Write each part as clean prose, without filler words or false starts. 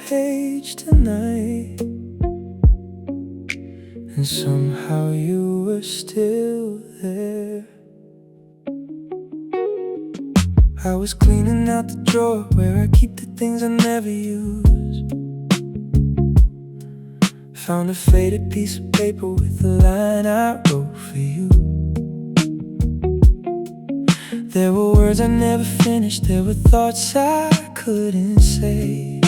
page tonight, and somehow you were still there. I was cleaning out the drawer where I keep the things I never use. Found a faded piece of paper with a line I wrote for you. There were words I never finished, there were thoughts I couldn't say,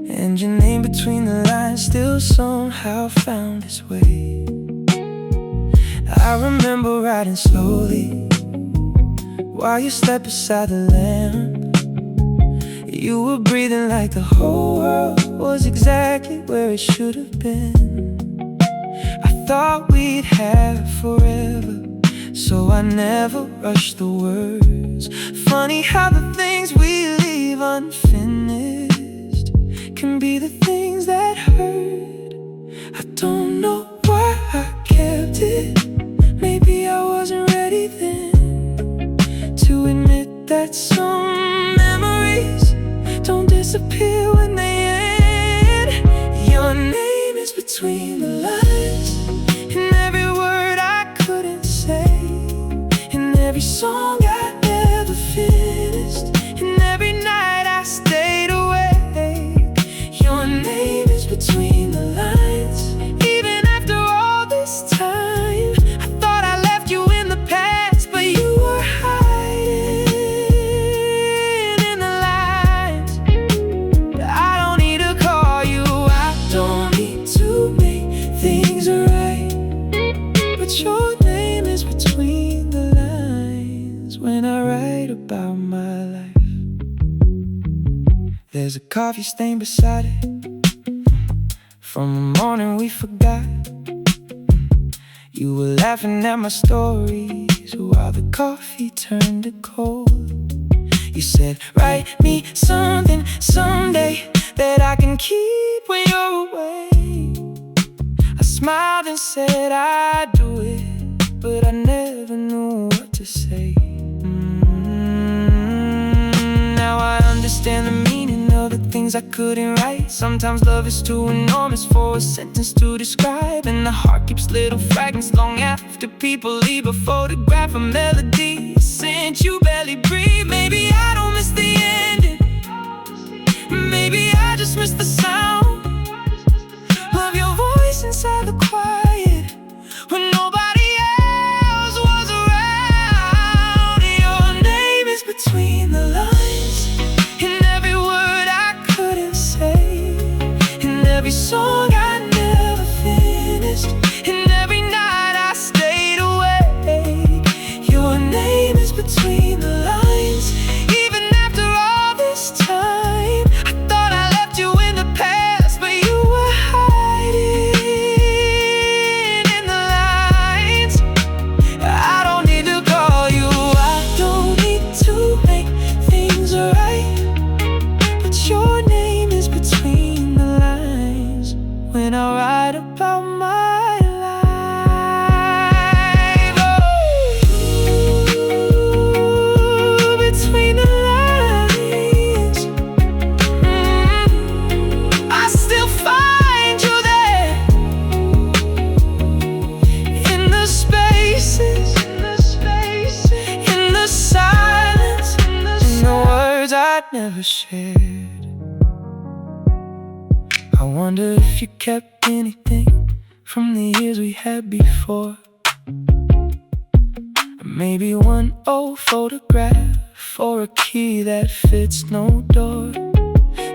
and your name between the lines still somehow found its way. I remember riding slowly while you slept beside the lamp. You were breathing like the whole world was exactly where it should have been. I thought we'd have forever, so I never rushed the words. Funny how the things we leave unfinished can be the things that hurt. I don't know why I kept it. Maybe I wasn't ready then to admit that some memories don't disappear when they end. Your name is between the lines, in every word I couldn't say, in every song I never finished, in every night I stayed awake. Your name is between the lines. Even after all this time, I thought I left you in the past, but you were hiding in the lines. I don't need to call you, I don't need to make things right, but your name is between the lines when I write about my life. There's a coffee stain beside it from a morning we forgot. You were laughing at my stories while the coffee turned to cold. You said, write me something someday that I can keep when you're away. I smiled and said I'd do it, but I never knew what to say. Now I understand the meaning of the things I couldn't write. Sometimes love is too enormous for a sentence to describe, and the heart keeps little fragments long after people leave. A photograph, a melody since you barely breathe. Maybe I don't miss the ending, maybe I just miss the sound of your voice inside the quiet when nobody else was around. Your name is between the lines, in every word I couldn't say, in every song I never finished, in every night I stayed awake. Your name is between the lines. Even after all this time, I thought I left you in the past, but you were hiding in the lines. I don't need to call you, I don't need to make things right, but your name is between the lines when I write about my life. Oh, between the lines, I still find you there, in the spaces, in the silence, in the words I'd never shared. I wonder if you kept anything from the years we had before. Maybe one old photograph or a key that fits no door.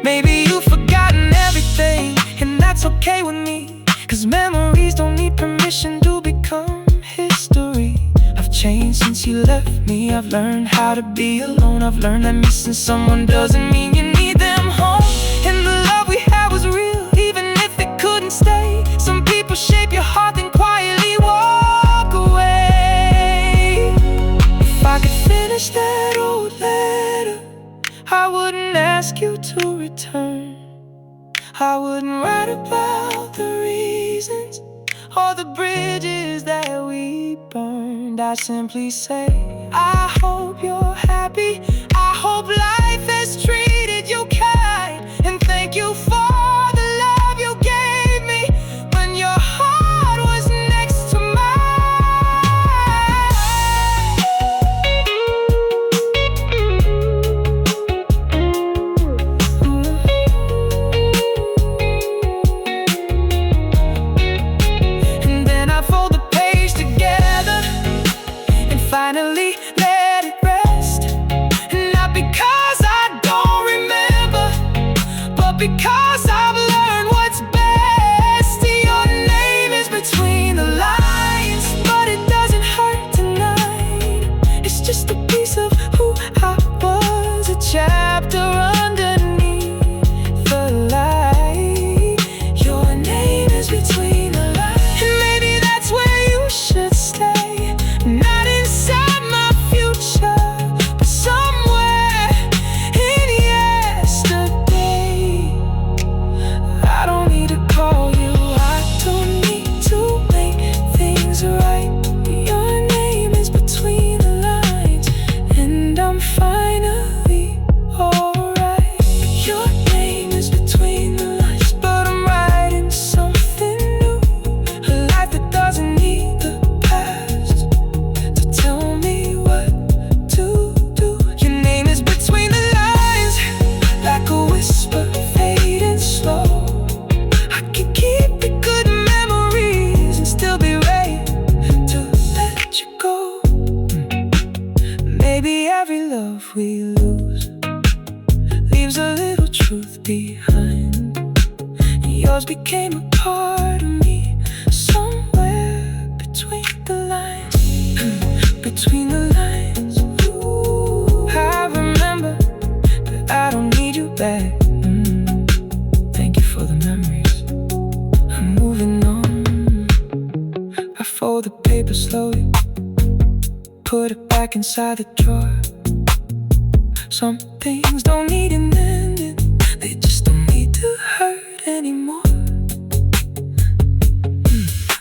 Maybe you've forgotten everything, and that's okay with me, 'cause memories don't need permission to become history. I've changed since you left me, I've learned how to be alone. I've learned that missing someone doesn't mean you need them home. And the love we had was real, even if it couldn't stay. Some people shape your heart then quietly walk away. If I could finish that old letter, I wouldn't ask you to return. I wouldn't write about the reasons or the bridges that we burned. I simply say, I hope you're happy, I hope life has treated you kind. behind, and yours became a part of me, somewhere between the lines. Between the lines. Ooh, I remember that I don't need you back. Thank you for the memories. I'm moving on. I fold the paper slowly, put it back inside the drawer. Some things don't need an ending, they just don't need to hurt anymore.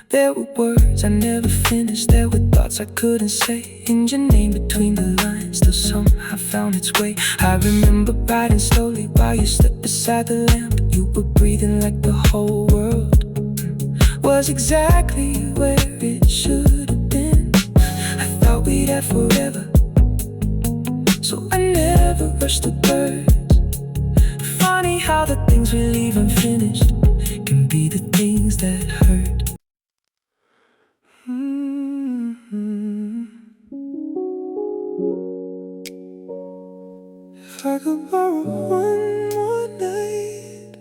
There were words I never finished, there were thoughts I couldn't say, and your name between the lines still somehow found its way. I remember riding slowly while you slept beside the lamp. You were breathing like the whole world was exactly where it should have been. I thought we'd have forever, so I never rushed the birds. Funny how the things we leave unfinished can be the things that hurt. If I could borrow one more night,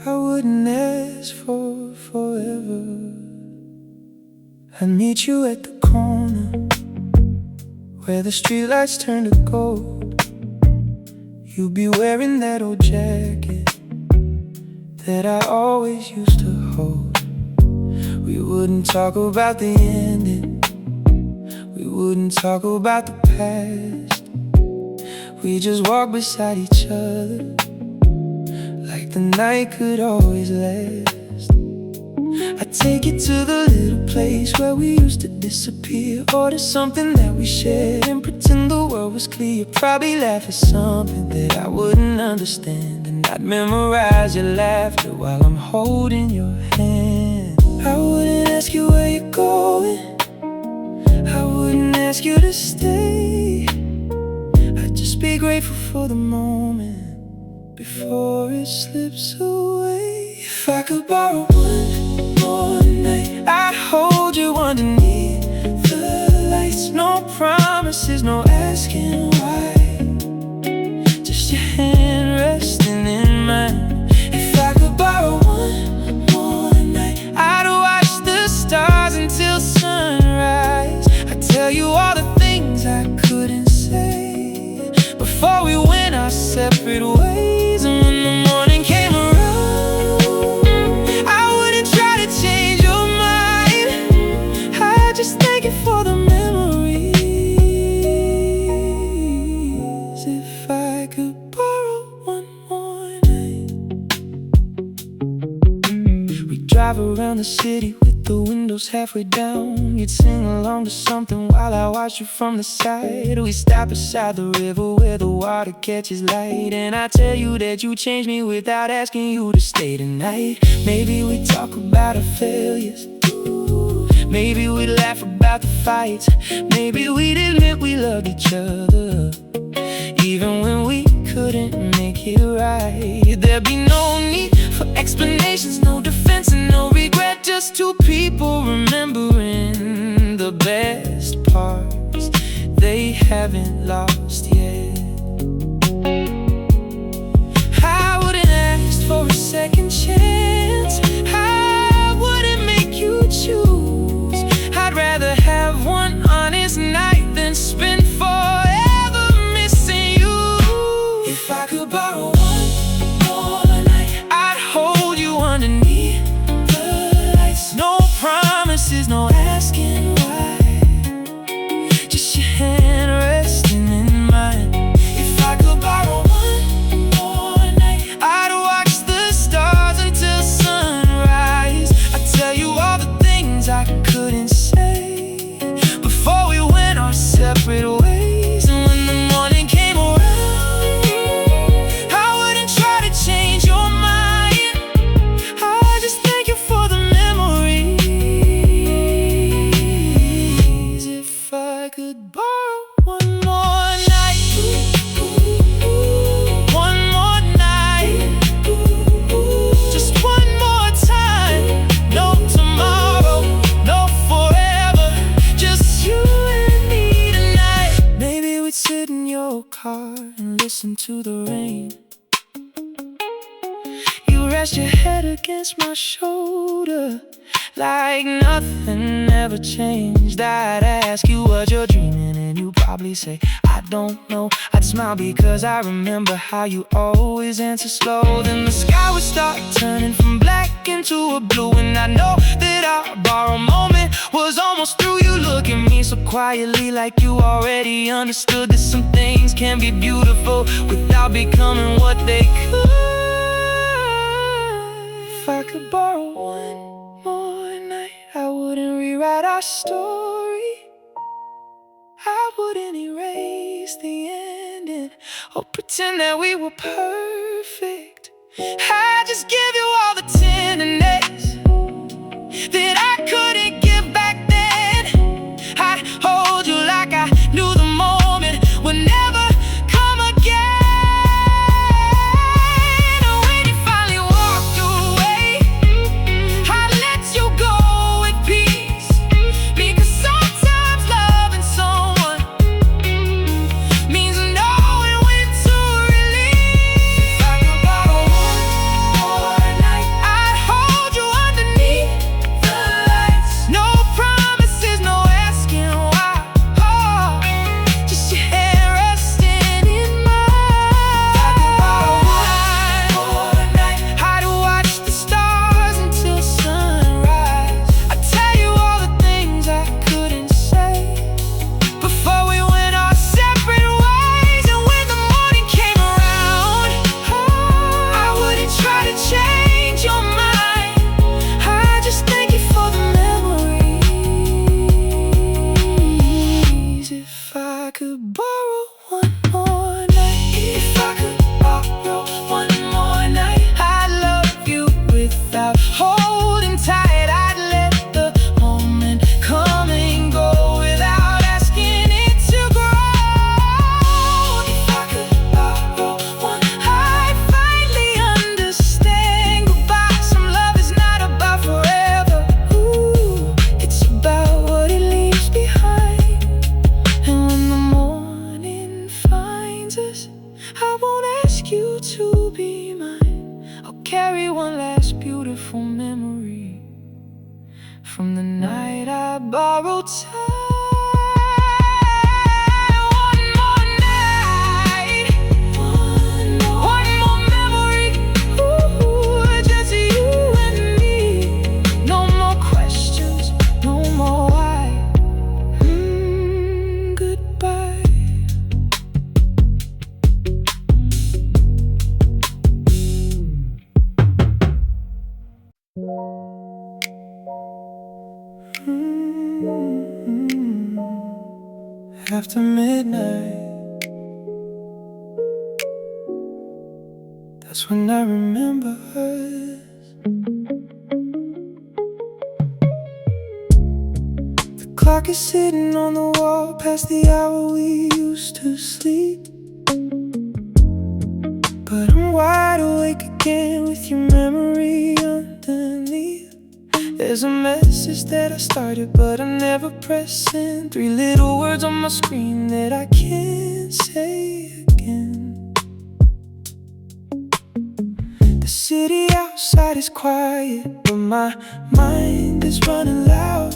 I wouldn't ask for forever. I'd meet you at the corner where the streetlights turn to gold. You'd be wearing that old jacket that I always used to hold. We wouldn't talk about the ending, we wouldn't talk about the past. We just walk beside each other like the night could always last. I'd take you to the little place where we used to disappear, order something that we shared and pretend the world was clear. You'd probably laugh at something that I wouldn't understand, and I'd memorize your laughter while I'm holding your hand. I wouldn't ask you where you're going, I wouldn't ask you to stay. I'd just be grateful for the moment before it slips away. If I could borrow one more night, I'd hold you underneath the lights. No promises, no asking why, just your hand resting in mine. If I could borrow one more night, I'd watch the stars until sunrise. I'd tell you all the things I couldn't say before we went our separate ways. And when the morning came around, I wouldn't try to change your mind, I'd just thank you for the memories. If I could borrow one more night. We drive around the city with the windows halfway down. You'd sing along to something while I watch you from the side. We stop beside the river where the water catches light, and I tell you that you changed me without asking you to stay tonight. Maybe we talk about our failures, maybe we laugh about the fights, maybe we'd admit we loved each other even when we couldn't make it right. There'd be no need for explanations, no defense and no regret, just two people remembering the best parts they haven't lost yet. I wouldn't ask for a second chance, I wouldn't make you choose. I'd rather have one honest night than spend forever missing you. If I could borrow one more night, I'd hold you underneath the lights. No listen to the rain. You rest your head against my shoulder like nothing ever changed. I'd ask you what you're dreaming and you probably say, I don't know. I'd smile because I remember how you always answer slow. Then the sky would start turning from black into a blue, and I know that our borrowed moment was almost through. You look at me so quietly, like you already understood that some things can be beautiful without becoming what they could. If I could borrow one more night, I wouldn't rewrite our story. I wouldn't erase the ending or pretend that we were perfect. I'd just give you all the tenderness that I couldn't give back then. I'd hold you like I knew the moment would never come again. And when you finally walked away, I'd let you go with peace, because sometimes loving someone means knowing when to release. If I could borrow one more night, I'd hold you underneath the lights. No promises, no asking why. Oh, just your hair resting in mine. If I could borrow one more night, I'd watch the stars until sunrise. I'd tell you all the things I couldn't say before we went our separate ways. And when the morning came around, I wouldn't try to change your mind. I just thank you for the memories. If I could borrow one more night, if I could borrow one more night, I'd love you without holding tight. I'd let the moment come and go without asking it to grow. If I could borrow one, I'd finally understand goodbye. Some love is not about forever. Ooh, it's about what it leaves behind. And when the morning finds us, I won't ask you to be mine. I'll carry one last beautiful memory from the night I borrowed time. One more night, one more memory. Ooh, just you and me. No more questions, no more why. Goodbye. After midnight, that's when I remember us. The clock is sitting on the wall past the hour we used to sleep, but I'm wide awake again with your memory underneath. There's a message that I started but I never pressed send. 3 little words on my screen that I can't say again. The city outside is quiet, but my mind is running loud.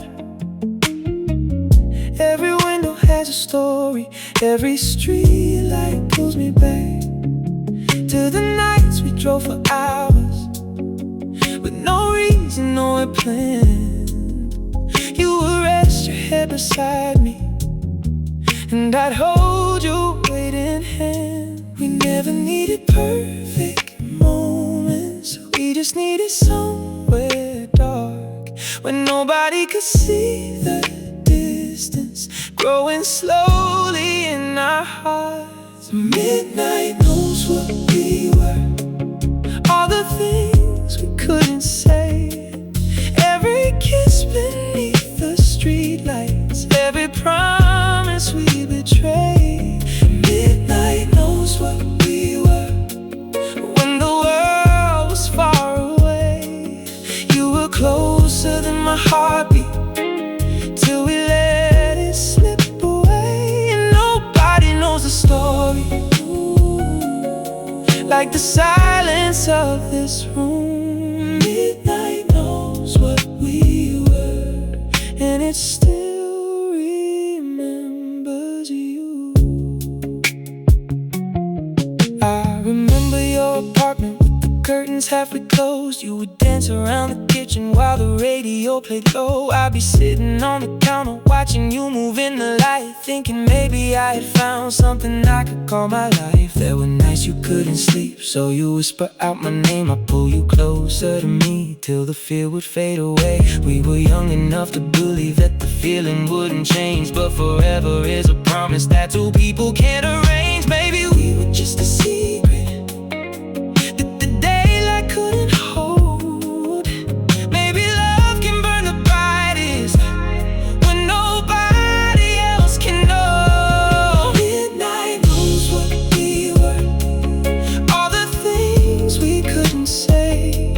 Every window has a story, every street light pulls me back to the nights we drove for hours with no reason, no plan. You would rest your head beside me, and I'd hold you weight in hand. We never needed perfect moments, we just needed somewhere dark where nobody could see the distance growing slowly in our hearts. Midnight knows what we were, all the things we couldn't say, every kiss beneath the streetlights, every promise we betrayed. Midnight knows what we were when the world was far away. You were closer than my heartbeat till we let it slip away. And nobody knows the story. Ooh. like the silence of this room. Midnight knows what we were, and it still remembers you. I remember your apartment with the curtains halfway closed. You would dance around the kitchen while the radio played low. I'd be sitting on the counter watching you move in the light, thinking maybe I had found something I could call my life. There were nights you couldn't sleep, so you whisper out my name. I'd pull you closer to me till the fear would fade away. We were young enough to believe that the feeling wouldn't change, but forever is a promise that two people can't arrange. Maybe we were just a secret that the daylight couldn't hold. Maybe love can burn the brightest when nobody else can know. Midnight knows what we were, all the things we couldn't say,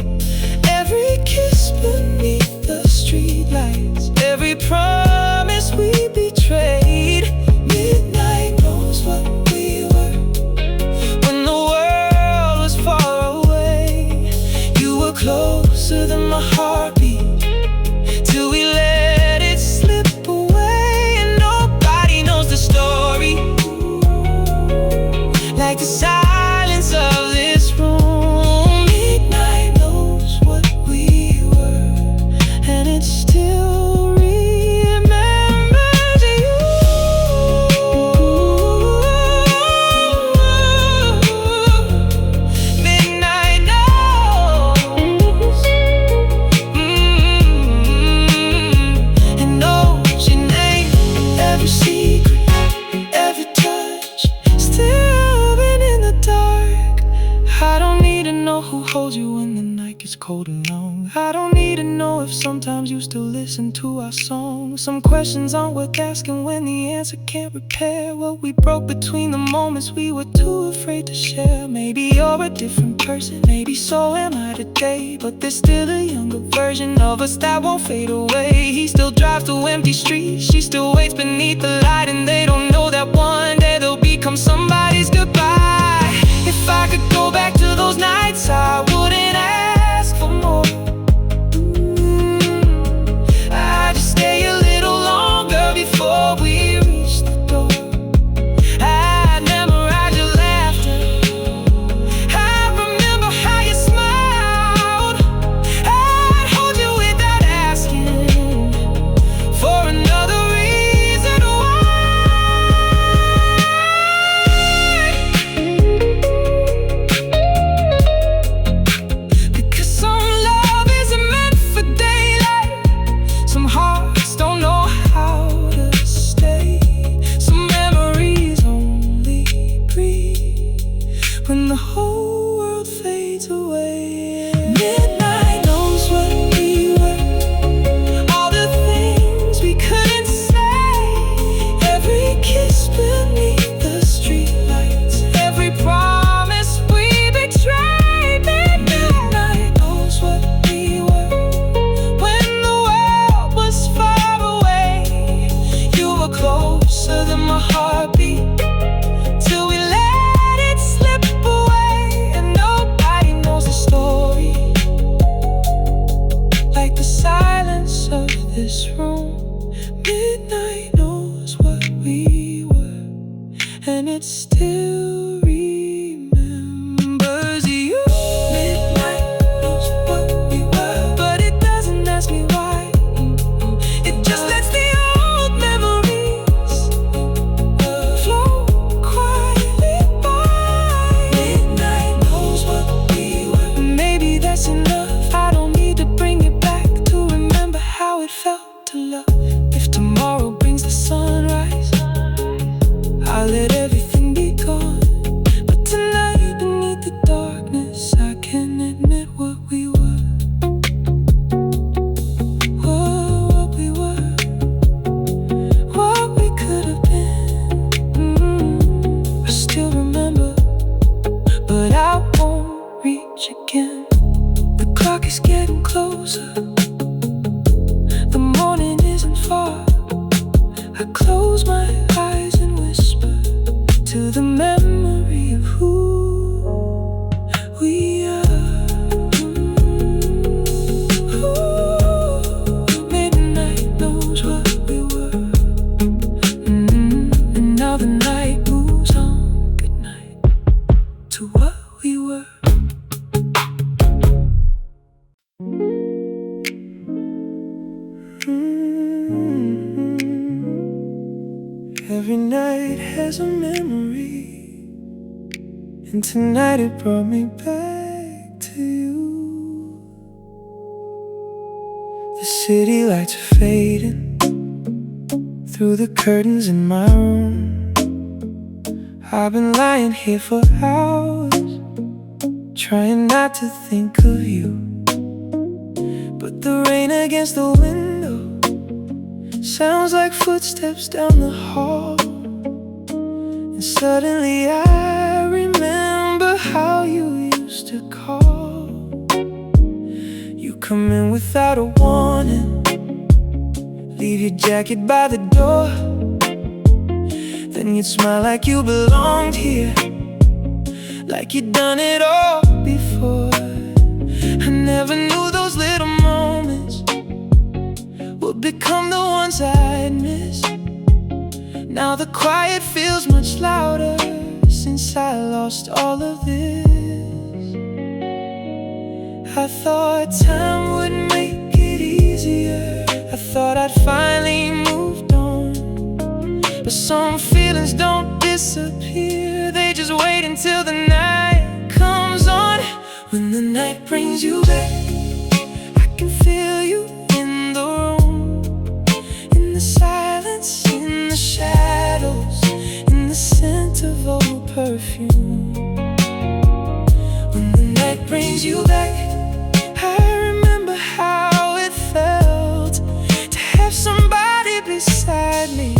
every kiss beneath the streetlights, every promise we betrayed. Midnight knows what we were when the world was far away. You were closer than my heartbeat till we let it slip away. And nobody knows the story like the silence of this room. Midnight knows what we were, and it still remembers you. Midnight knows, and knows your name, every secret, every touch, still been in the dark. I don't need to know who holds you when the night gets cold and long. I don't need to know if sometimes you still listen to our songs. Some questions aren't worth asking when the answer can't repair what we broke between the moments we were too afraid to share. Maybe you're a different person, maybe so am I today, but there's still a younger version of us that won't fade away. He still drives through empty streets, she still waits beneath the light, and they don't know that one day they'll become somebody's goodbye. If I could go back to those nights, I wouldn't ask for more. I'd just stay a little longer before we reach the door. I'd memorize your laughter, I'd remember how you smiled. I'd hold you without asking for another reason why. Because some love isn't meant for daylight, some hearts don't know how to stay, some memories only breathe when the whole world fades away. Midnight knows what we were, all the things we couldn't say, every kiss beneath the streetlights, every promise we betrayed. Midnight knows what we were when the world was far away. You were closer than my heartbeat till we let it slip away. And nobody knows the story like the silence of this room. Midnight knows what we were, and it still remembers you. Midnight knows what we were, but it doesn't ask me why. It just lets the old memories flow quietly by. Midnight knows what we were, maybe that's enough. I don't need to bring it back to remember how it felt to love. If tomorrow brings the sunrise, I'll let everything be gone. But tonight, beneath the darkness, I can admit what we were. What we were, what we could have been. I still remember, but I won't reach again. The clock is getting closer, the morning isn't far. I close my eyes and whisper to the memory of who Every night has a memory, and tonight it brought me back to you. The city lights are fading through the curtains in my room. I've been lying here for hours, trying not to think of you. But the rain against the window sounds like footsteps down the hall. And suddenly I remember how you used to call. You come in without a warning, leave your jacket by the door. Then you'd smile like you belonged here, like you'd done it all before. I never knew those little moments would become the ones I'd miss. Now the quiet feels much louder since I lost all of this. I thought time would make it easier, I thought I'd finally moved on. But some feelings don't disappear, they just wait until the night comes on. When the night brings you back, I can feel you in the room, in the silence, in the shadows, in the scent of old perfume. When the night brings you back, I remember how it felt to have somebody beside me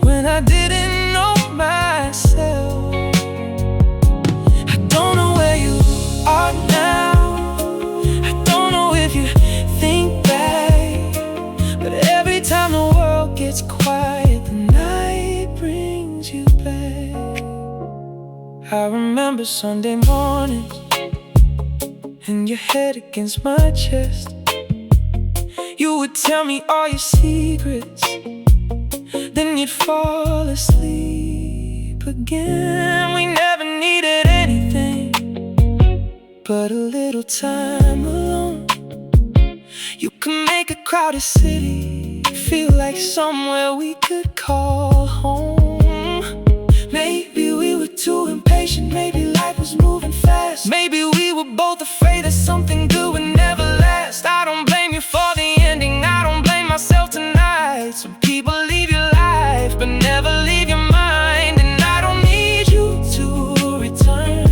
when I didn't know myself. I don't know where you are now, I don't know if you think back, but every time the world gets quiet, the night brings you back. I remember Sunday mornings and your head against my chest. You would tell me all your secrets, then you'd fall asleep again. We never needed anything but a little time alone. You can make a crowded city feel like somewhere we could call home. Maybe we were too impatient, maybe life was moving fast, maybe we were both afraid that something good would never last. I don't blame you for the ending, I don't blame myself tonight. Some people leave your life but never leave your mind, and I don't need you to return,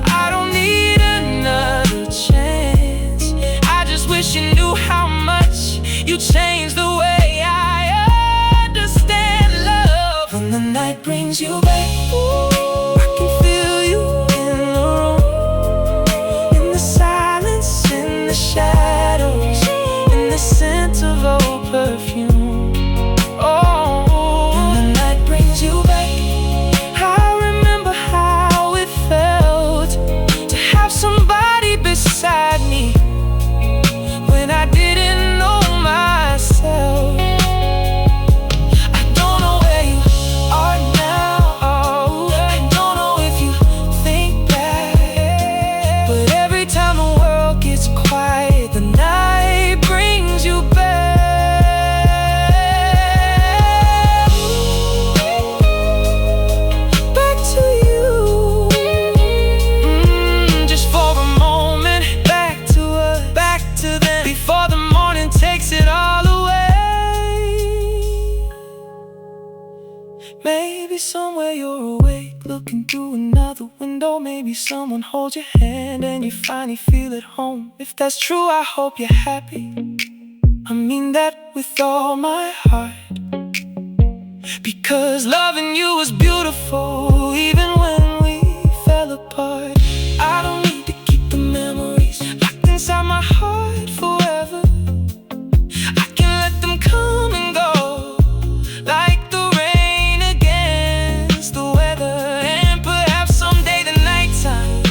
I don't need another chance. I just wish you knew how much you changed the way I understand love. When the night brings you back, I can feel you in the room, in the silence, in the shadows, in the scent of old perfume. Oh, when the night brings you back, I remember how it felt to have somebody beside me when I didn't know myself. I don't know where you are now, I don't know if you think back, but every time the world gets quiet, the night brings you back. Back to you, just for a moment. Back to us, back to them, before the morning takes it all away. Maybe somewhere you're awake, looking through another window. Maybe someone holds your hand and you finally feel at home. If that's true, I hope you're happy, I mean that with all my heart. Because loving you was beautiful, even when we fell apart. I don't need to keep the memories locked inside my heart forever, I can let them come and go, like the rain against the weather. And perhaps someday the nighttime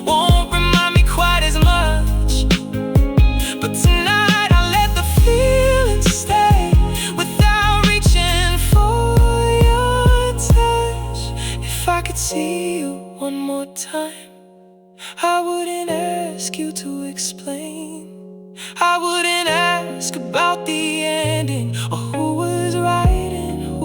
won't remind me quite as much, but tonight I let the feeling stay without reaching for your touch. If I could see you one more time, I wouldn't ask you to explain, I wouldn't ask about the ending or who was right and who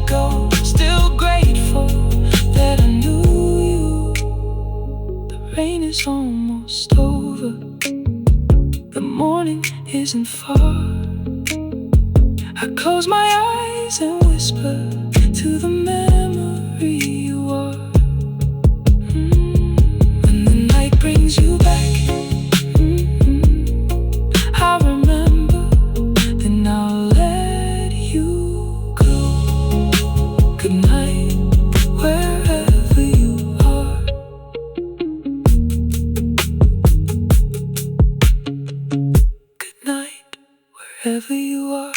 go. Still grateful that I knew you. The rain is almost over, the morning isn't far. I close my eyes and whisper to the memory you are. When the night brings you back, I remember, then I'll let you go. Good night, wherever you are. Good night, wherever you are.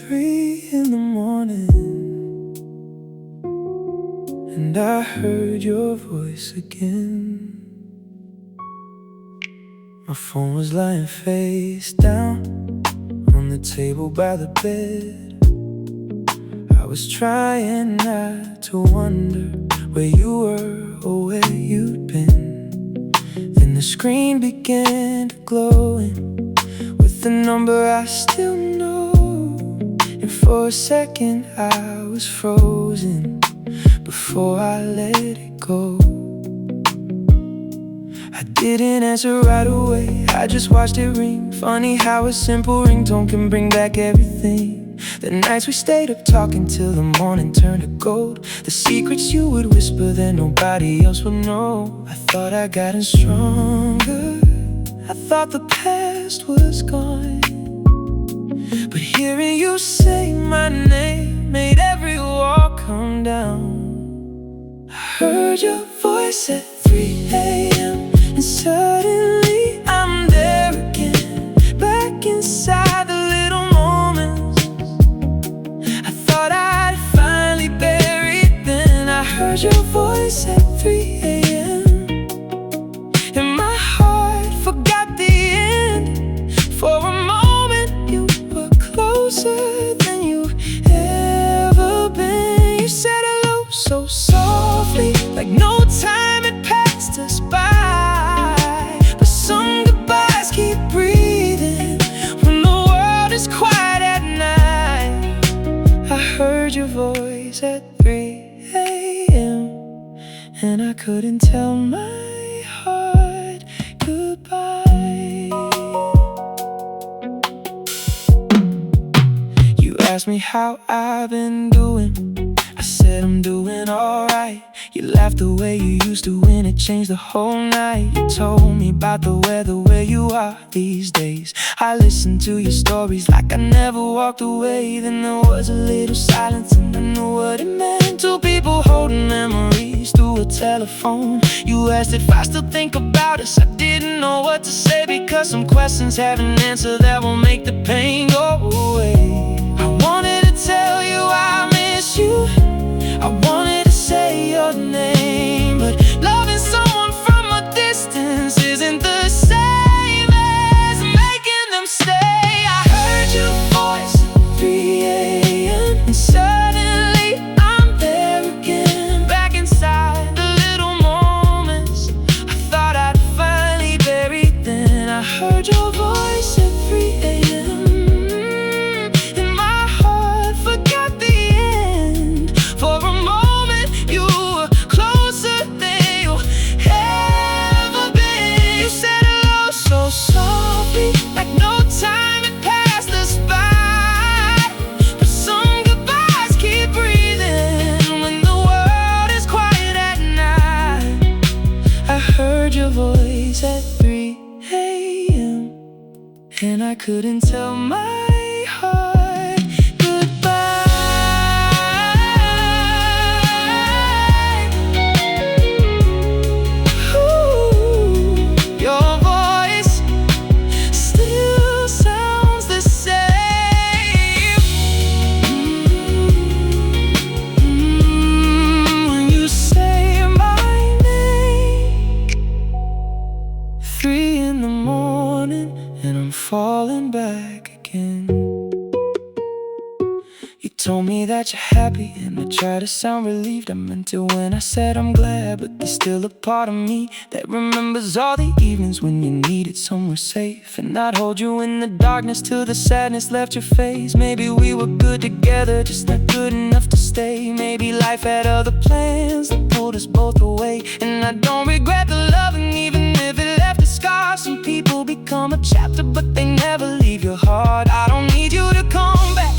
Three in the morning, and I heard your voice again. My phone was lying face down on the table by the bed. I was trying not to wonder where you were or where you'd been. Then the screen began to glowing with the number I still know. And for a second I was frozen before I let it go. I didn't answer right away, I just watched it ring. Funny how a simple ringtone can bring back everything. The nights we stayed up talking till the morning turned to gold. The secrets you would whisper that nobody else would know. I thought I gotten stronger, I thought the past was gone. But hearing you say my name made every wall come down. I heard your voice at 3 a.m. and suddenly I'm there again, back inside the little moments I thought I'd finally buried. Then I heard your voice at 3 a.m. and my heart forgot the end. For a moment you were closer than you've ever been. You said hello so softly, like no time had passed us by. But some goodbyes keep breathing when the world is quiet at night. I heard your voice at 3 a.m. and I couldn't tell my heart goodbye. You asked me how I've been doing, I said I'm doing alright. You laughed the way you used to when it changed the whole night. You told me about the weather where you are these days. I listened to your stories like I never walked away. Then there was a little silence and I knew what it meant. Two people holding memories through a telephone. You asked if I still think about us. I didn't know what to say, because some questions have an answer that will make the pain go away. I wanted to tell you I miss you, I wanted to say your name, but loving someone from a distance isn't the same as making them stay. I heard your voice at 3 a.m. and suddenly I'm there again, back inside the little moments I thought I'd finally buried. Then I heard your voice at 3 a.m. and my heart forgot the end. For a moment you were closer than you ever been. You said hello so softly, like no time had passed us by. But some goodbyes keep breathing when the world is quiet at night. I heard your voice at 3 a.m. and I couldn't tell my heart goodbye. Your voice still sounds the same. When you say my name, 3 in the morning and I'm falling back again. You told me that you're happy, and I try to sound relieved. I meant it when I said I'm glad, but there's still a part of me that remembers all the evenings when you needed somewhere safe, and I'd hold you in the darkness till the sadness left your face. Maybe we were good together, just not good enough to stay. Maybe life had other plans that pulled us both away, and I don't regret the loving, even if it left a scar. Some people become a chapter, but they never leave your heart. I don't need you to come back,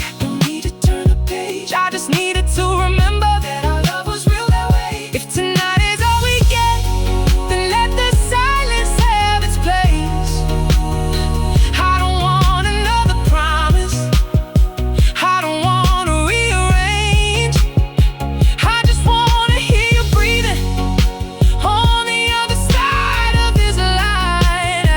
I just needed to remember that our love was real that way. If tonight is all we get, then let the silence have its place. I don't want another promise, I don't want to rearrange. I just want to hear you breathing on the other side of this line.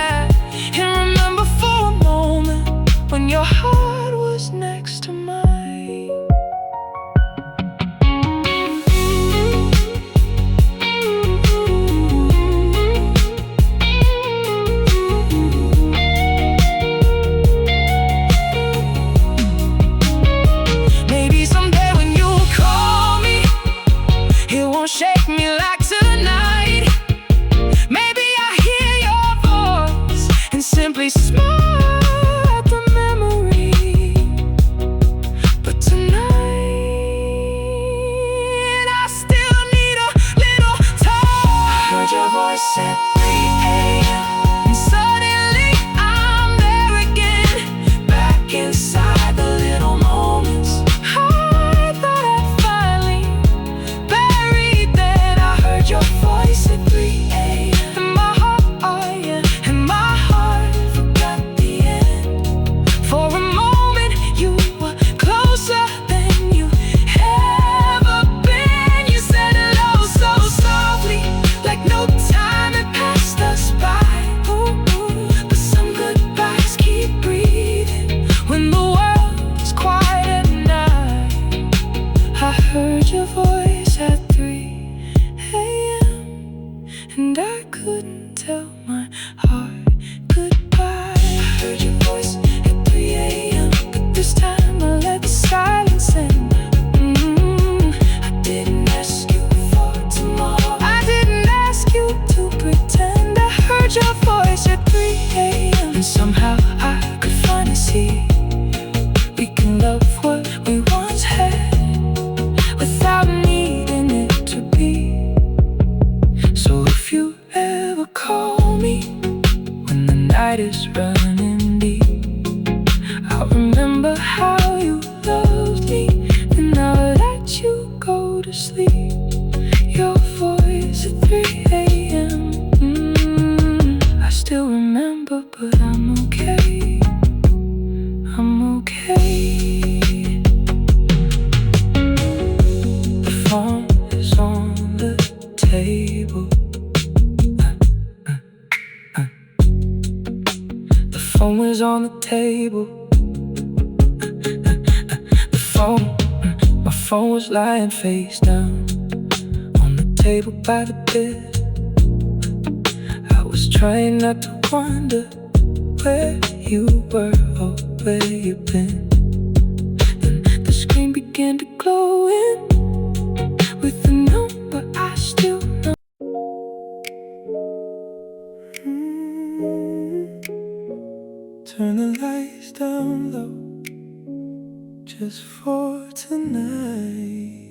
And remember for a moment when your heart was next to mine. Shake me like tonight. Maybe I hear your voice and simply smile at the memory. But tonight I still need a little time. I heard your voice at 3 a.m. and suddenly I'm there again, back inside the little moments I thought I'd finally your voice at 3 a.m. and my heart forgot the end. For a moment you were closer than you ever been. You said hello so softly, like no time had passed us by. But some goodbyes keep breathing when the world is quiet at night. I heard your voice at 3 and I couldn't tell my heart goodbye. I heard your voice at 3 a.m. but this time I let the silence in. I didn't ask you for tomorrow, I didn't ask you to pretend. I heard your voice at 3 a.m. and somehow I could finally see we can love what we once had without needing it to be. So if you ever call me when the night is running deep, I'll remember how you loved me, and I'll let you go to sleep. Your voice at 3 a.m. I still remember, but I'm okay. I'm okay. The phone is on the table. The phone was on the table. My phone was lying face down on the table by the bed. I was trying not to wonder where you were or where you've been. Then the screen began to glow in with the number I still know. Turn the lights down low, just for tonight.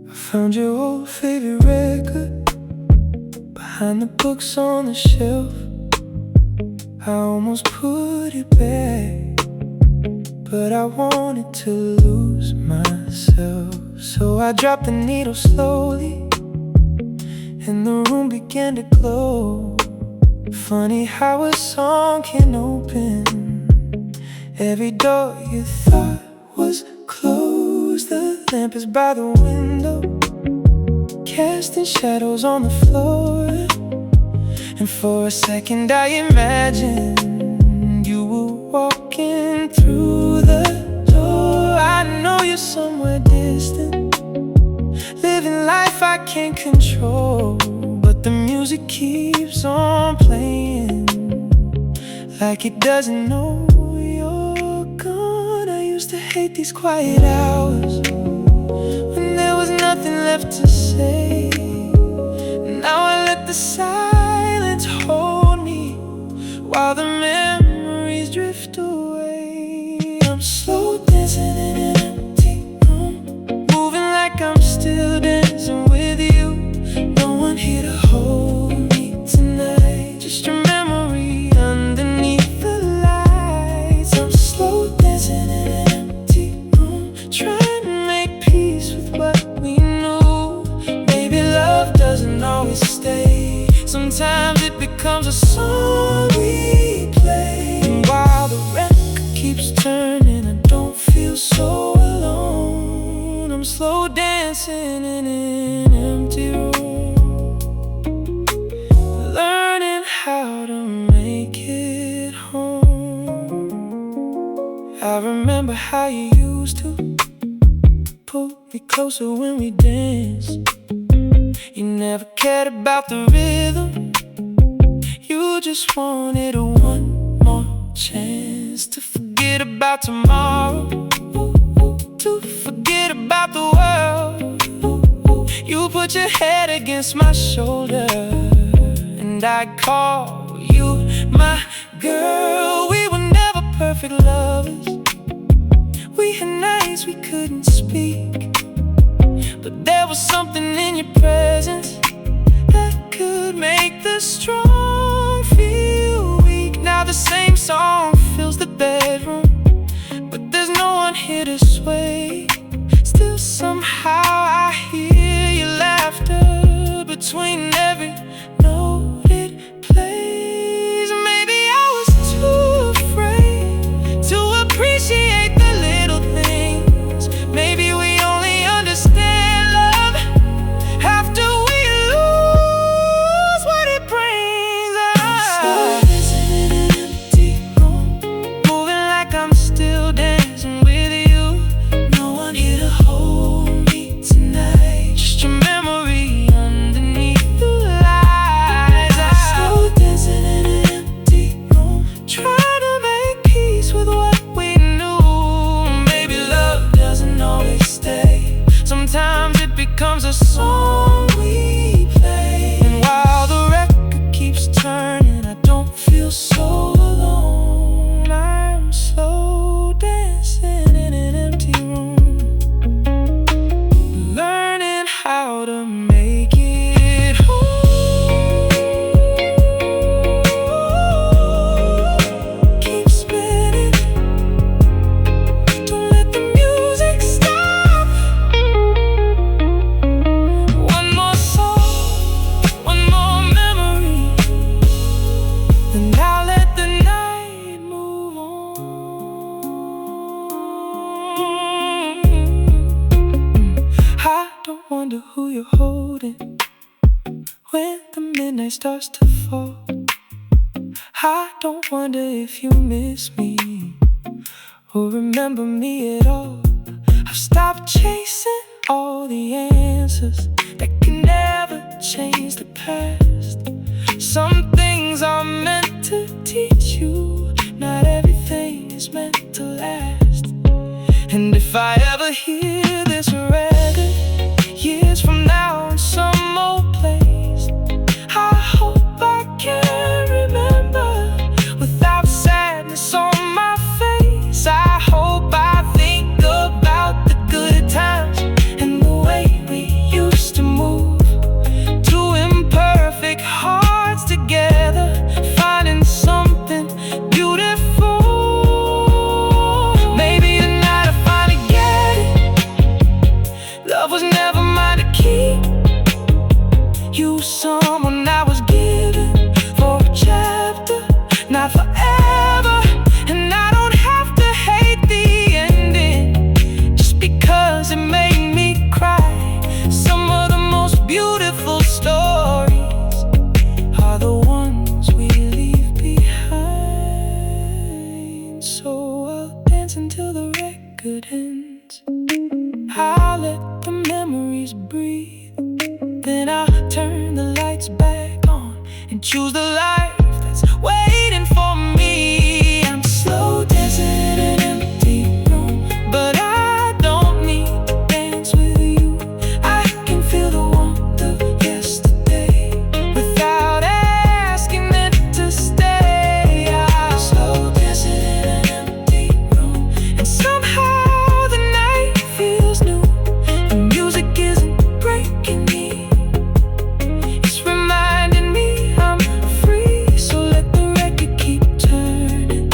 I found your old favorite record behind the books on the shelf. I almost put it back, but I wanted to lose myself. So I dropped the needle slowly, and the room began to glow. Funny how a song can open every door you thought was closed. The lamp is by the window, casting shadows on the floor. And for a second I imagined you were walking through the door. I know you're somewhere distant, can't control, but the music keeps on playing like it doesn't know you're gone. I used to hate these quiet hours when there was nothing left to say. Now I let the silence hold me while the memories drift away. I'm slow dancing in an empty room, moving like I'm still dancing with you. No one here to hold me tonight, just your memory underneath the lights. I'm slow dancing in an empty room, trying to make peace with what we knew. Maybe love doesn't always stay. Sometimes it becomes a song we play. And while the record keeps turning, I don't feel so alone. I'm slow dancing in an empty room, learning how to make it home. I remember how you used to pull me closer when we danced. You never cared about the rhythm, you just wanted one more chance to forget about tomorrow, to forget about the world. You put your head against my shoulder, and I'd call you my girl. We were never perfect lovers, we had nights we couldn't speak, but there was something in your presence that could make the strong feel weak. Now the same song fills the bedroom, but there's no one here to sway. Still somehow I hear your laughter between every note it plays. Maybe I was too afraid to appreciate the little things. Maybe we only understand love after we lose what it brings us. Slow dancing in an empty room, moving like I'm still dancing with you. No one here to hold me tonight, just your memory underneath the lights. Slow dancing in an empty room, trying to make peace with what we knew. Maybe love doesn't always stay. Sometimes it becomes a song we play. And while the record keeps turning, I don't feel so alone. I'm slow dancing in an empty room, learning how to make it home. Keep spinning, don't let the music stop. One more song, one more memory, and I'll let the night move on. I don't wonder who you're holding when the midnight starts to fall. I don't wonder if you miss me or remember me at all. I've stopped chasing all the answers that can never change the past. Some things are meant to teach you, not everything is meant to last. And if I ever hear this record years from now in some old place, I hope I can remember without sadness on my face. I hope I think about the good times and the way we used to move, two imperfect hearts together, finding something beautiful. Maybe tonight I finally get it. Love was never mine to keep. You someone I was given for a chapter, not forever. And I don't have to hate the ending just because it made me cry. Some of the most beautiful stories are the ones we leave behind. So I'll dance until the record ends. I'll let the memories breathe, then choose the life that's waiting for me. I'm slow dancing in an empty room, but I don't need to dance with you. I can feel the warmth of yesterday without asking it to stay. I'm slow dancing in an empty room, and somehow the night feels new. The music isn't breaking me, it's reminding me I'm free. So let the record keep turning,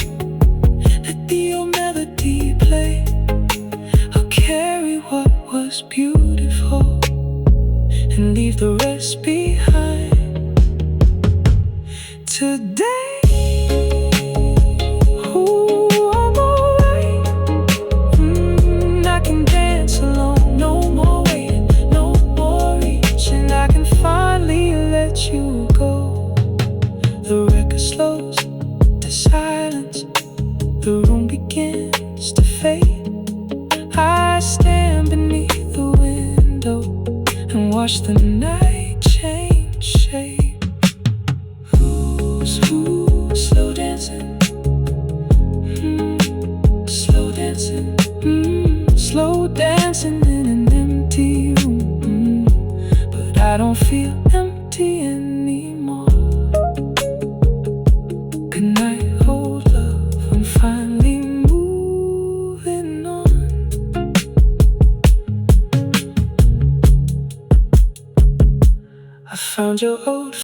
let the old melody play. I'll carry what was beautiful and leave the rest behind. Today, ooh, I'm alright. I can dance alone, no more waiting, no more reaching. I can finally let you go. The record slows to silence, the room begins to fade. I stand beneath the window and watch the night change shape. Who's slow dancing? Slow dancing. Slow dancing in an empty room, but I don't feel empty anymore. Good night, old love, I'm finally moving on. I found your old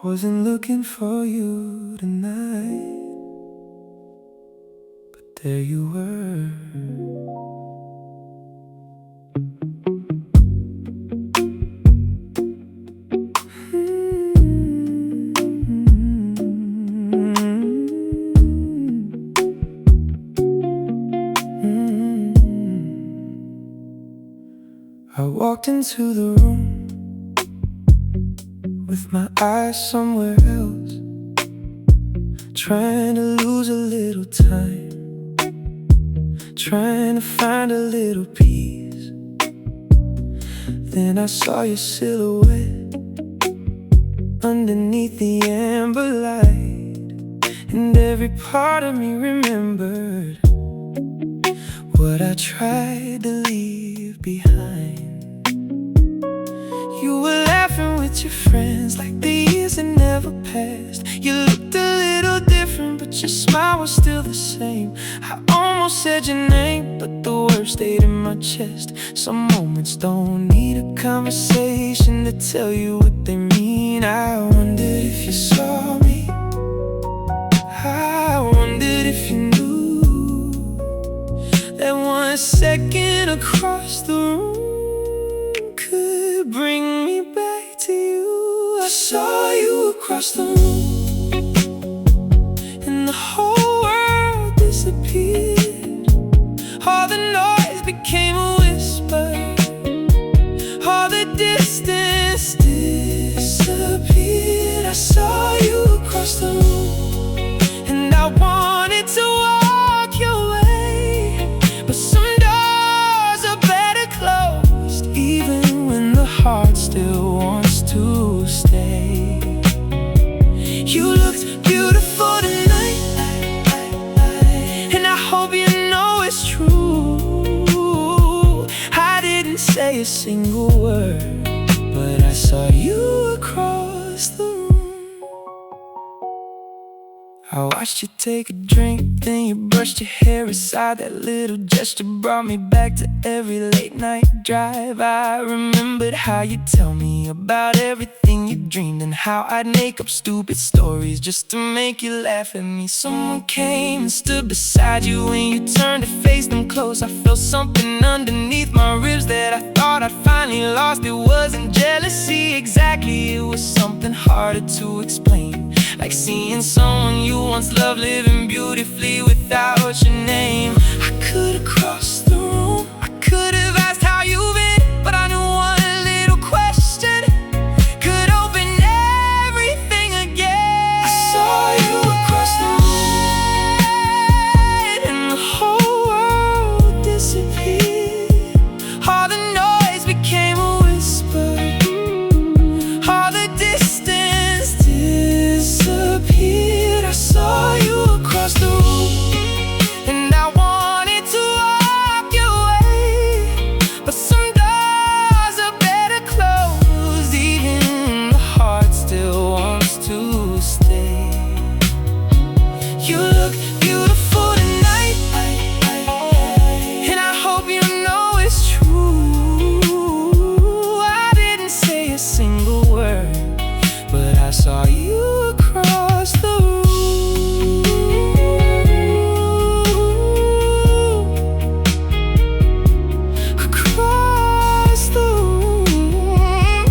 I wasn't looking for you tonight, but there you were. I walked into the room with my eyes somewhere else, trying to lose a little time, trying to find a little peace. Then I saw your silhouette underneath the amber light, and every part of me remembered what I tried to leave behind. You were laughing with your friends like the years had never passed. You looked a little different, but your smile was still the same. I almost said your name, but the words stayed in my chest. Some moments don't need a conversation to tell you what they mean. I wondered if you saw me, I wondered if you knew that 1 second across the room could bring me back to you. I saw you across the room, and the whole world disappeared. All the noise became a whisper, all the distance disappeared. I saw you across the room, and I wanted to walk your way, but some doors are better closed, even when the heart still wants to stay. You looked beautiful tonight, and I hope you know it's true. I didn't say a single word, but I saw you across the room. I watched you take a drink, then you brushed your hair aside. That little gesture brought me back to every late night drive. I remembered how you'd tell me about everything you dreamed, and how I'd make up stupid stories just to make you laugh at me. Someone came and stood beside you when you turned to face them close. I felt something underneath my ribs that I thought I'd finally lost. It wasn't jealousy exactly, it was something harder to explain, like seeing someone you once loved living beautifully without your name. I could have crossed the room, I could have asked how you've been, but I knew one little question could open everything again. I saw you across the room, and the whole world saw you across the room. Across the room.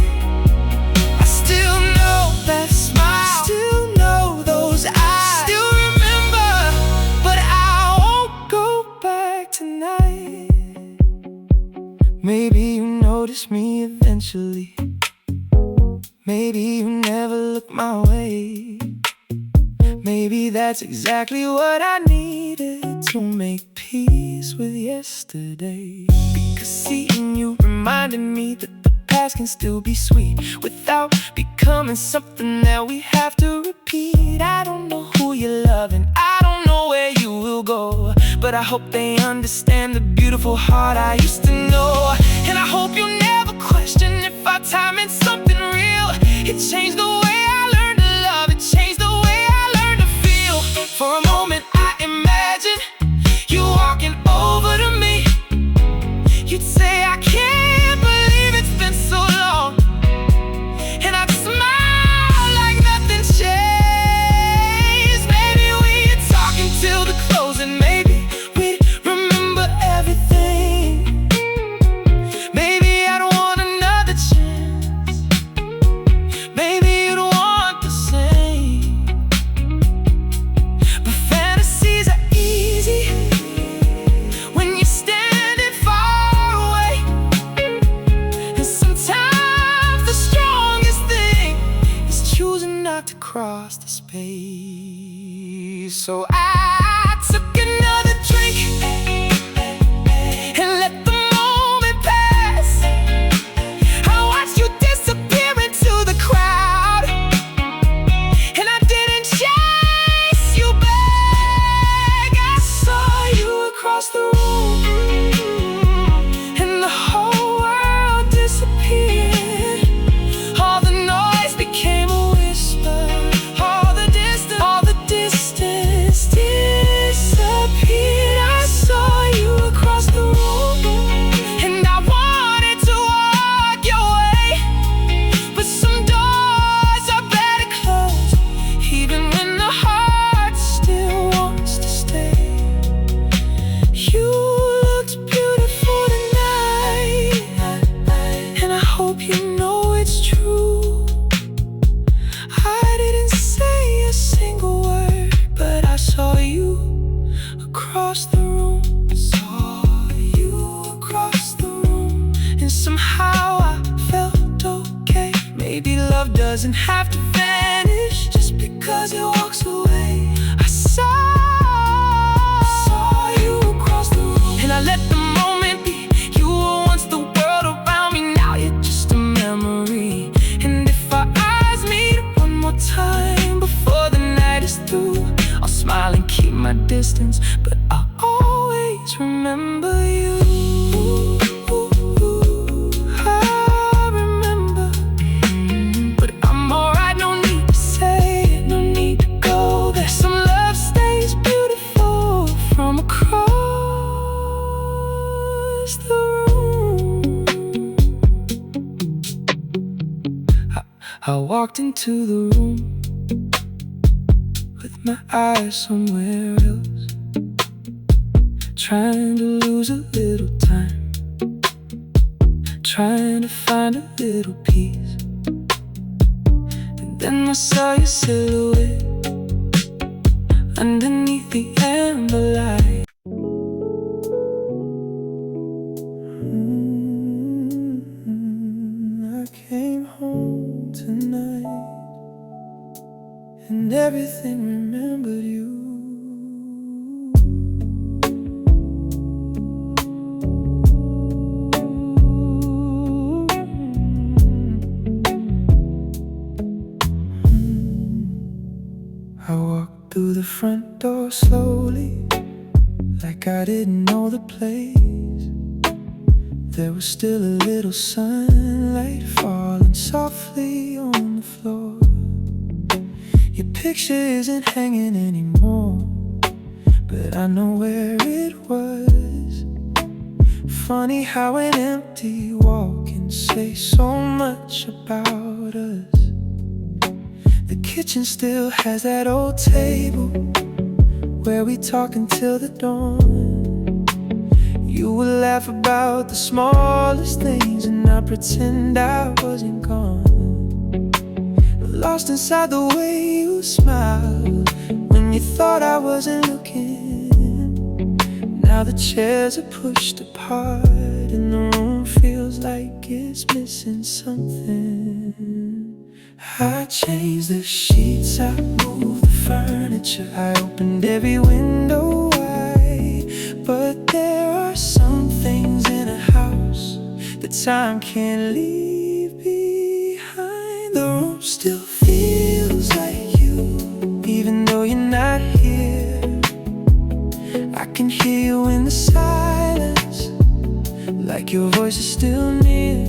I still know that smile, still know those eyes, still remember, but I won't go back tonight. Maybe you notice me eventually. Maybe you never look my way. Maybe that's exactly what I needed to make peace with yesterday. Because seeing you reminded me that the past can still be sweet without becoming something that we have to repeat. I don't know who you're loving, I don't know where you will go, but I hope they understand the beautiful heart I used to know. And I hope you never question if our time meant something real. It changed the way I learned to love, it changed the way I learned to feel. For a moment I imagined you walking over to me. You'd say, I can't believe it's been so long. And I'd smile like nothing changed. Maybe we'd talk until the closing. Maybe we'd remember everything. Maybe I'd want another chance. Maybe you'd want the same. But fantasies are easy when you're standing far away. And sometimes the strongest thing is choosing not to cross the space. So I took another drink and let the moment pass. I watched you disappear into the crowd, and I didn't chase you back. I saw you across the room, and the whole world disappeared. All the noise became a whisper. All the distance disappeared. I saw you across the room, and I wanted to walk your way, but some doors are better closed, even when the heart still wants to stay. You looked beautiful tonight, and I hope you know it's true. I didn't say a single word, but I saw you across the room. Saw you across the room, and somehow I felt okay. Maybe love doesn't have to vanish just because it walks away. I saw you across the room, and I let the moment be. You were once the world around me, now you're just a memory. And if our eyes meet one more time before the night is through, I'll smile and keep my distance, but I'll always remember you. I remember, but I'm alright, no need to say it, no need to go there. Some love stays beautiful from across the room. I walked into the room with my eyes somewhere else, trying to lose a little time, trying to find a little peace. And then I saw your silhouette underneath the amber light. I came home tonight, and everything remembered you. I walked through the front door slowly, like I didn't know the place. There was still a little sunlight falling softly on the floor. Your picture isn't hanging anymore, but I know where it was. Funny how an empty wall can say so much about us. kitchen still has that old table where we talk until the dawn. You would laugh about the smallest things, and I pretend I wasn't gone. Lost inside the way you smiled when you thought I wasn't looking. Now the chairs are pushed apart and the room feels like it's missing something. I changed the sheets, I moved the furniture, I opened every window wide. But there are some things in a house that time can't leave behind. The room still feels like you, even though you're not here. I can hear you in the silence, like your voice is still near.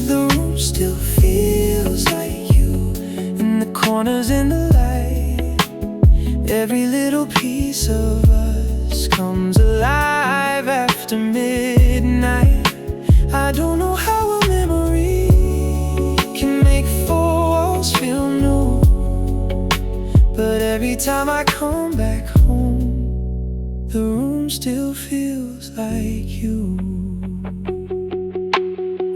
The room still feels like you, in the corners in the light. Every little piece of us comes alive after midnight. I don't know how a memory can make four walls feel new, but every time I come back home, the room still feels like you.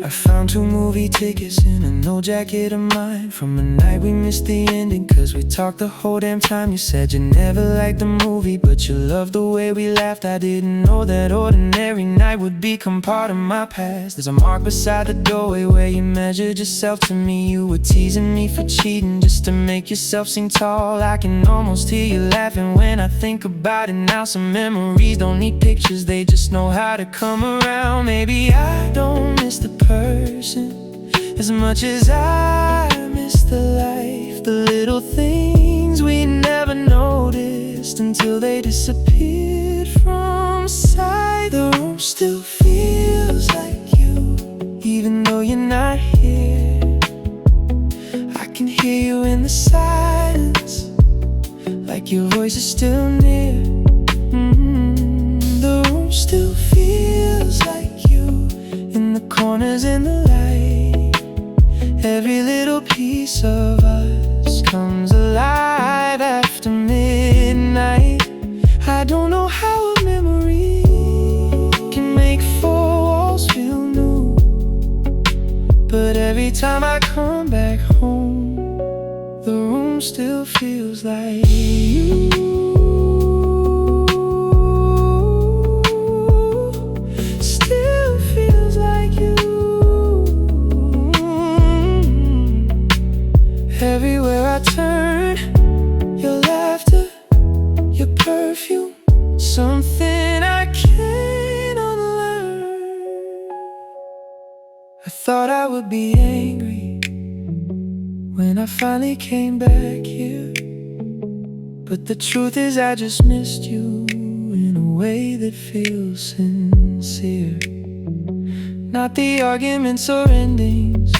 I found 2 movie tickets in an old jacket of mine from a night we missed the ending, cause we talked the whole damn time. You said you never liked the movie, but you loved the way we laughed. I didn't know that ordinary night would become part of my past. There's a mark beside the doorway where you measured yourself to me. You were teasing me for cheating just to make yourself seem tall. I can almost hear you laughing when I think about it now. Some memories don't need pictures, they just know how to come around. Maybe I don't miss the person as much as I miss the life, the little things we never noticed until they disappeared from sight. The room still feels like you, even though you're not here. I can hear you in the silence, like your voice is still near. The room still feels like you, in the corners in the light. Every little piece of us comes alive after midnight. I don't know how a memory can make four walls feel new, but every time I come back home, the room still feels like you. Everywhere I turn, your laughter, your perfume, something I can't unlearn. I thought I would be angry when I finally came back here, but the truth is I just missed you in a way that feels sincere. Not the arguments or endings,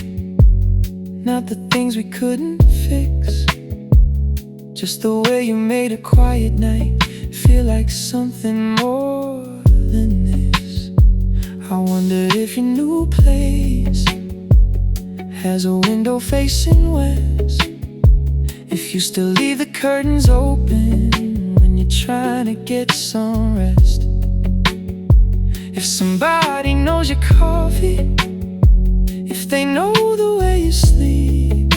not the things we couldn't fix, just the way you made a quiet night feel like something more than this. I wondered if your new place has a window facing west, if you still leave the curtains open when you're trying to get some rest, if somebody knows your coffee, if they know the way you sleep,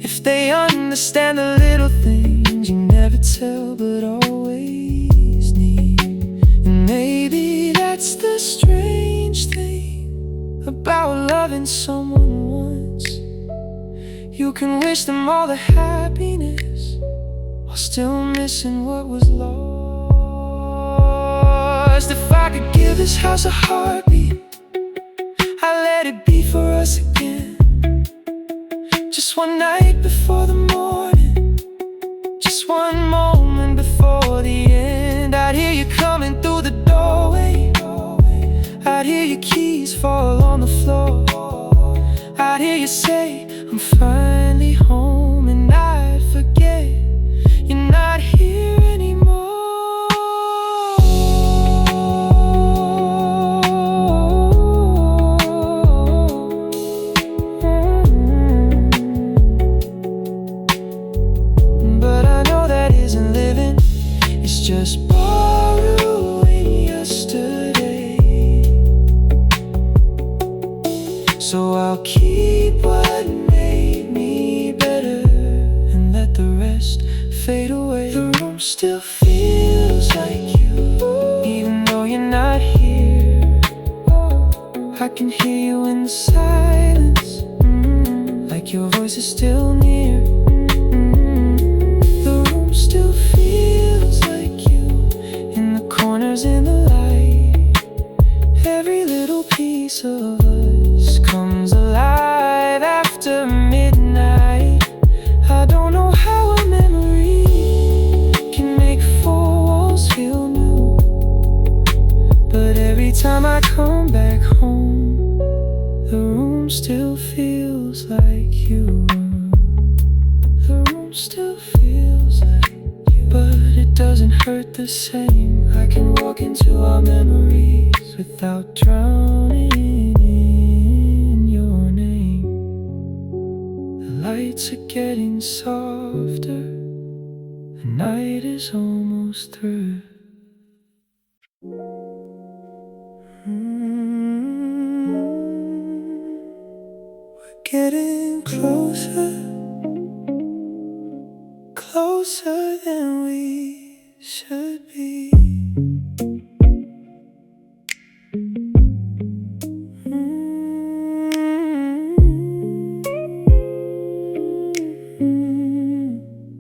if they understand the little things you never tell but always need. And maybe that's the strange thing about loving someone once. You can wish them all the happiness while still missing what was lost. If I could give this house a heartbeat, I let it be for us again. Just one night before the morning, just one moment before the end. I'd hear you coming through the doorway, I'd hear your keys fall on the floor, I'd hear you say, I'm finally home, and I'd forget you're not here anymore. your voice is still near. The room still feels like you, in the corners, in the light. Every little piece of us comes alive after midnight. I don't know how a memory can make four walls feel new, but every time I come back home, the room still feels like you. The room still feels like you, but it doesn't hurt the same. I can walk into our memories without drowning in your name. The lights are getting softer, the night is almost through. We're getting closer, closer than we should be.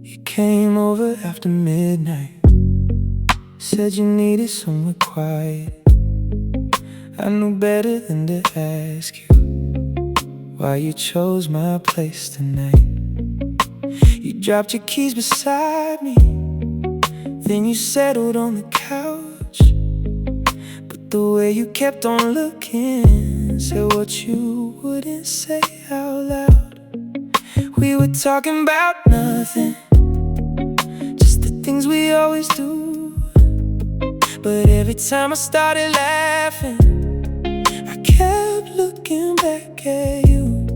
You came over after midnight, said you needed somewhere quiet. I knew better than to ask you why you chose my place tonight. You dropped your keys beside me, then you settled on the couch. But the way you kept on looking said what you wouldn't say out loud. We were talking about nothing, just the things we always do. But every time I started laughing, I kept looking back at you.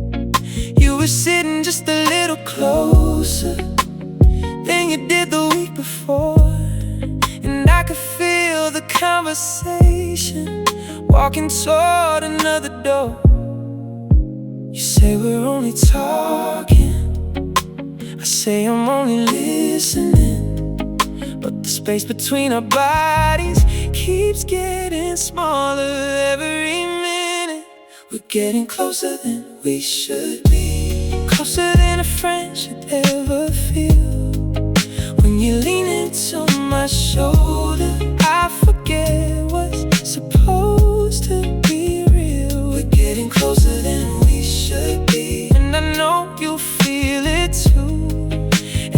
You were sitting just a little closer than you did the week before, and I could feel the conversation walking toward another door. You say we're only talking, I say I'm only listening, but the space between our bodies keeps getting smaller every minute. We're getting closer than we should be, closer than a friend should ever feel. When you lean into my shoulder, I forget what's supposed to be real. We're getting closer than we should be, and I know you feel it too.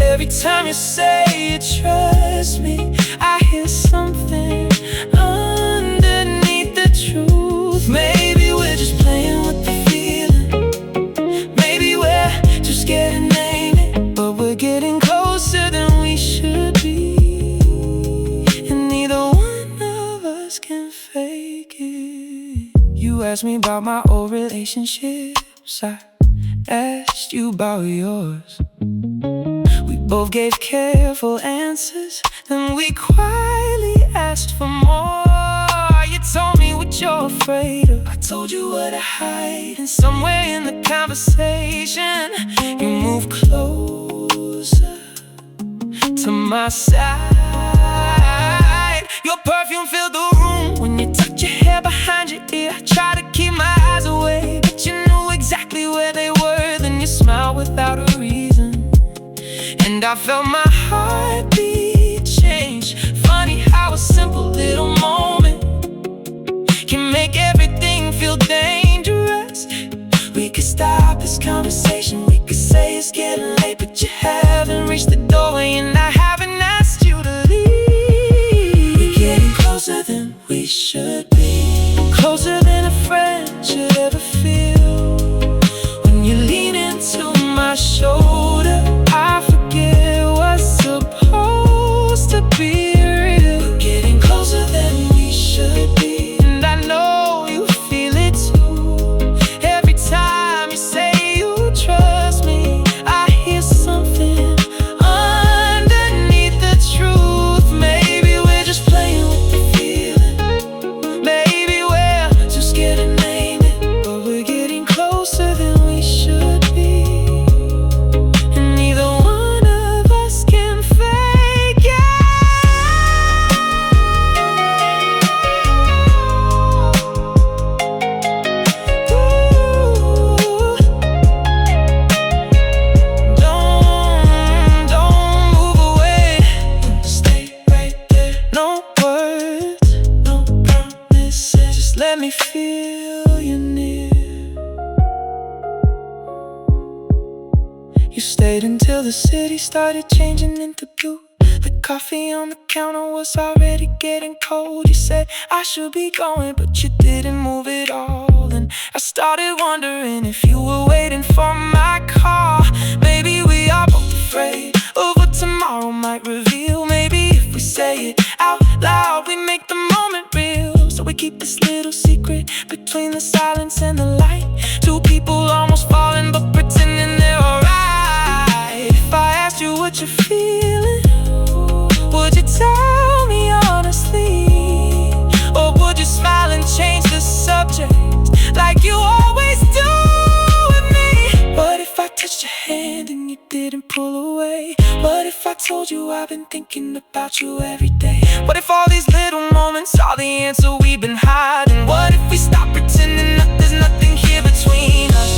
Every time you say you trust me, I hear something underneath the truth. Maybe we're just playing with the feeling, maybe we're just getting named, but we're getting closer than we should be, and neither one of us can fake it. You asked me about my old relationships, I asked you about yours. We both gave careful answers, then we quietly asked for more. You told me what you're afraid of, I told you what I hide, and somewhere in the conversation you moved closer to my side. Your perfume filled the room when you tucked your hair behind your ear. I tried to keep my eyes away, but you knew exactly where they were. Then you smiled without a reason, and I felt my heartbeat change. Funny how a simple little moment can make everything feel dangerous. We could stop this conversation, we could say it's getting late, but you haven't reached the doorway, and I haven't asked you to leave. We're getting closer than we should be, closer than a friend should ever feel. When you lean into my shoulder, I forget what's supposed to be real. We're getting closer than we should be, and I know you feel it too. Every time you say you trust You stayed until the city started changing into blue. The coffee on the counter was already getting cold. You said I should be going, but you didn't move at all. And I started wondering if you were waiting for my call. Maybe we are both afraid of what tomorrow might reveal. Maybe if we say it out loud, we make the moment real. So we keep this little secret between the silence and the light. Two people almost falling but pretending they're alright. If I asked you what you're feeling, would you tell me honestly? Or would you smile and change the subject like you always do with me? What if I touched your hand and you didn't pull away? What if I told you I've been thinking about you every day? What if all these little moments are the answer we've been hiding? What if we stop pretending that there's nothing here between us?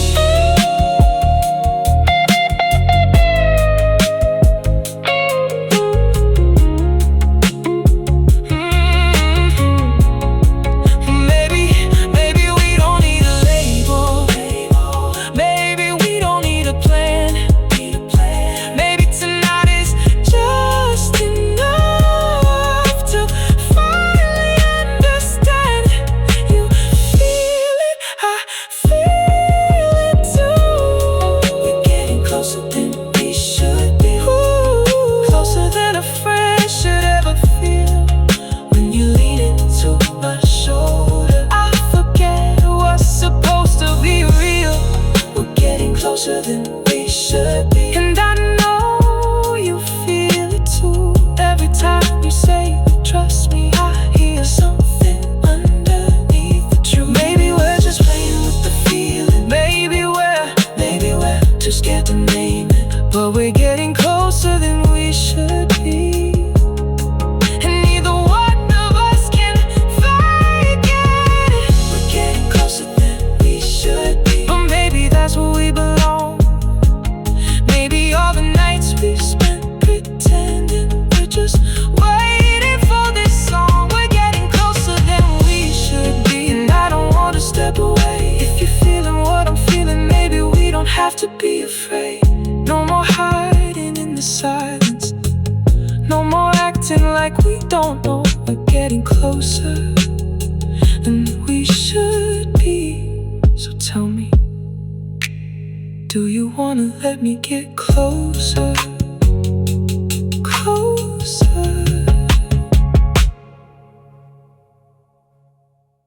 Closer than we should be. And I know you feel it too. Every time you say you trust me, I hear something underneath the truth. Maybe we're just playing with the feeling. Maybe we're too scared to name it. But we're getting closer than we should be. And neither one of us can forget it. We're getting closer than we should be. But maybe that's where we belong. All the nights we spent pretending we're just waiting for this song. We're getting closer than we should be. And I don't want to step away. If you're feeling what I'm feeling, maybe we don't have to be afraid. No more hiding in the silence. No more acting like we don't know. We're getting closer than we should be. So tell me, do you wanna let me get closer?